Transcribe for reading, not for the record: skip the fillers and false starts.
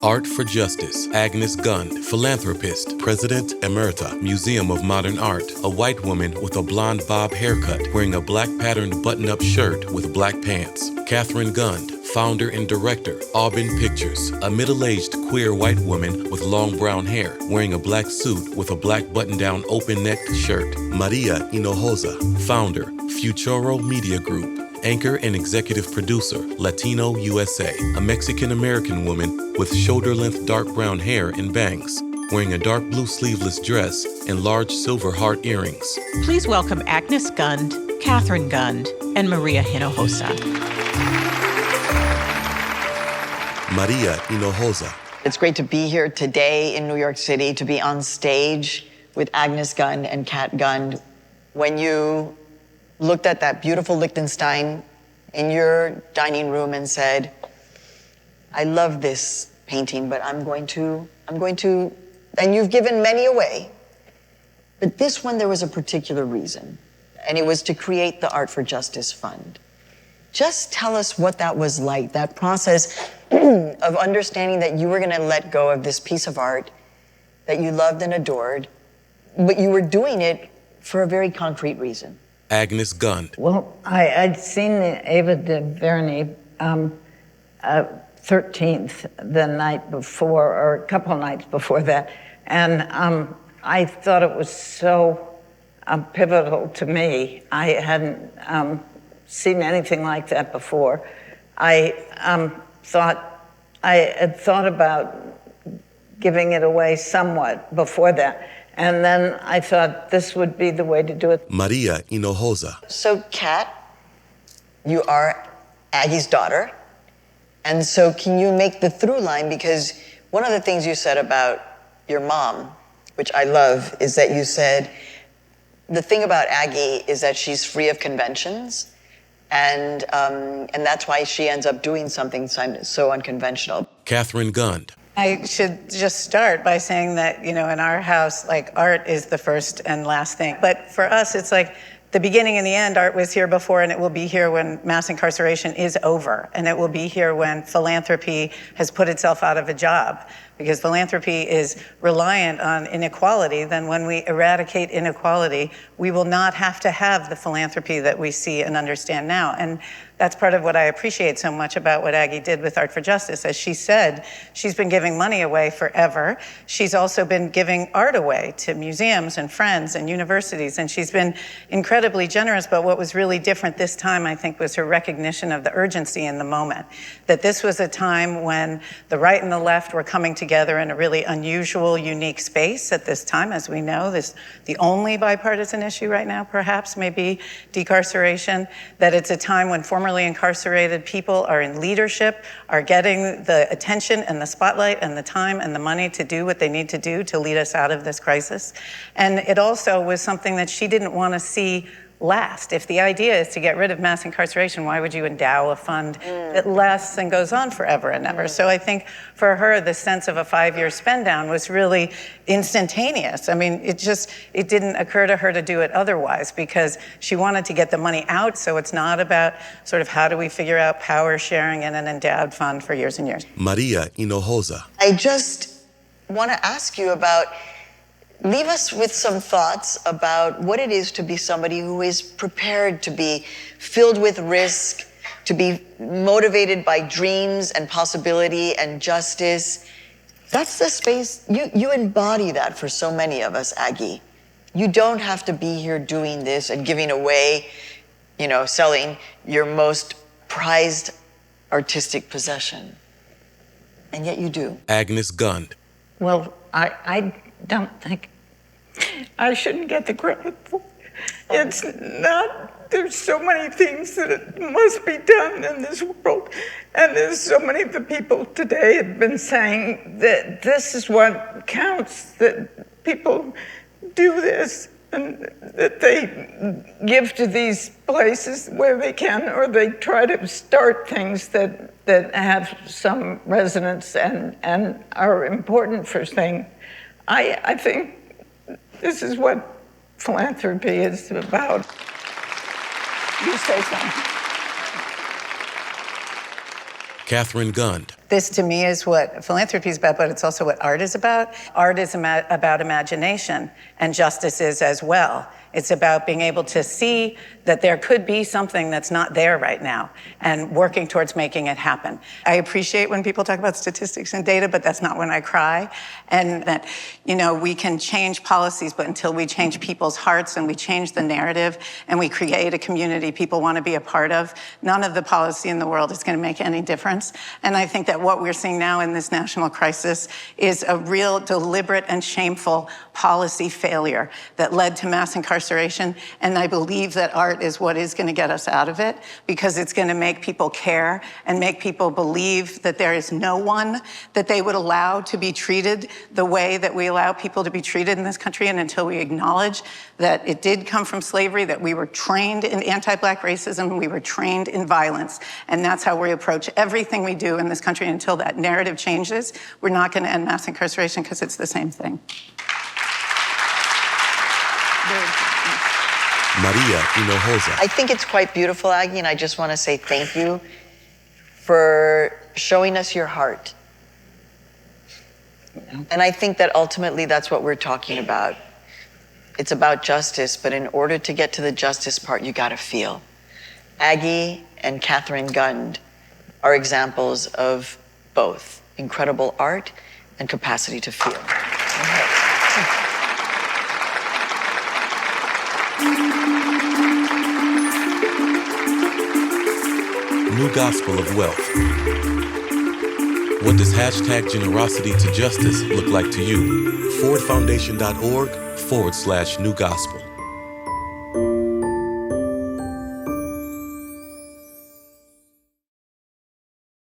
Art for Justice. Agnes Gund, philanthropist, president emerita, Museum of Modern Art. A white woman with a blonde bob haircut, wearing a black patterned button-up shirt with black pants. Catherine Gund, founder and director, Aubin Pictures. A middle-aged queer white woman with long brown hair, wearing a black suit with a black button-down open-necked shirt. Maria Hinojosa, founder, Futuro Media Group. Anchor and executive producer, Latino USA. A Mexican-American woman with shoulder-length dark brown hair and bangs, wearing a dark blue sleeveless dress and large silver heart earrings. Please welcome Agnes Gund, Catherine Gund, and Maria Hinojosa. Maria Hinojosa. It's great to be here today in New York City, to be on stage with Agnes Gund and Cat Gund. When you looked at that beautiful Lichtenstein in your dining room and said, I love this painting, but I'm going to, and you've given many away. But this one, there was a particular reason, and it was to create the Art for Justice Fund. Just tell us what that was like, that process of understanding that you were gonna let go of this piece of art that you loved and adored, but you were doing it for a very concrete reason. Agnes Gund. Well, I'd seen the Ava DuVernay 13th the night before, or a couple of nights before that, and I thought it was so pivotal to me. I hadn't seen anything like that before. I had thought about giving it away somewhat before that. And then I thought this would be the way to do it. Maria Hinojosa. So, Kat, you are Aggie's daughter. And so can you make the through line? Because one of the things you said about your mom, which I love, is that you said, the thing about Aggie is that she's free of conventions. And that's why she ends up doing something so unconventional. Catherine Gund. I should just start by saying that, in our house, like, art is the first and last thing. But for us, it's like the beginning and the end. Art was here before, and it will be here when mass incarceration is over. And it will be here when philanthropy has put itself out of a job. Because philanthropy is reliant on inequality. Then when we eradicate inequality, we will not have to have the philanthropy that we see and understand now. And that's part of what I appreciate so much about what Aggie did with Art for Justice. As she said, she's been giving money away forever. She's also been giving art away to museums and friends and universities, and she's been incredibly generous. But what was really different this time, I think, was her recognition of the urgency in the moment. That this was a time when the right and the left were coming together in a really unusual, unique space at this time. As we know, the only bipartisan issue right now, perhaps, may be decarceration. That it's a time when formerly incarcerated people are in leadership, are getting the attention and the spotlight and the time and the money to do what they need to do to lead us out of this crisis. And it also was something that she didn't want to see last. If the idea is to get rid of mass incarceration, why would you endow a fund that lasts and goes on forever and ever? So I think for her, the sense of a 5-year spend down was really instantaneous. I mean, it didn't occur to her to do it otherwise, because she wanted to get the money out. So it's not about sort of how do we figure out power sharing in an endowed fund for years and years. Maria Hinojosa. I just want to ask you about, leave us with some thoughts about what it is to be somebody who is prepared to be filled with risk, to be motivated by dreams and possibility and justice. That's the space, you embody that for so many of us, Aggie. You don't have to be here doing this and giving away, selling your most prized artistic possession. And yet you do. Agnes Gund. Well, I don't think I shouldn't get the credit for it. It's not, there's so many things that must be done in this world. And there's so many of the people today have been saying that this is what counts, that people do this and that they give to these places where they can, or they try to start things that have some resonance and are important for things. I think this is what philanthropy is about. You say something. Catherine Gund. This, to me, is what philanthropy is about, but it's also what art is about. Art is about imagination, and justice is as well. It's about being able to see that there could be something that's not there right now and working towards making it happen. I appreciate when people talk about statistics and data, but that's not when I cry. And that, we can change policies, but until we change people's hearts and we change the narrative and we create a community people want to be a part of, none of the policy in the world is going to make any difference. And I think that what we're seeing now in this national crisis is a real deliberate and shameful policy failure that led to mass incarceration. And I believe that art is what is going to get us out of it, because it's going to make people care and make people believe that there is no one that they would allow to be treated the way that we allow people to be treated in this country. And until we acknowledge that it did come from slavery, that we were trained in anti-Black racism, we were trained in violence, and that's how we approach everything we do in this country. Until that narrative changes, we're not going to end mass incarceration, because it's the same thing. Maria Hinojosa. I think it's quite beautiful, Aggie, and I just want to say thank you for showing us your heart. And I think that ultimately that's what we're talking about. It's about justice, but in order to get to the justice part, you got to feel. Aggie and Catherine Gund are examples of both incredible art and capacity to feel. New Gospel of Wealth. What does hashtag generosity to justice look like to you? FordFoundation.org/New Gospel.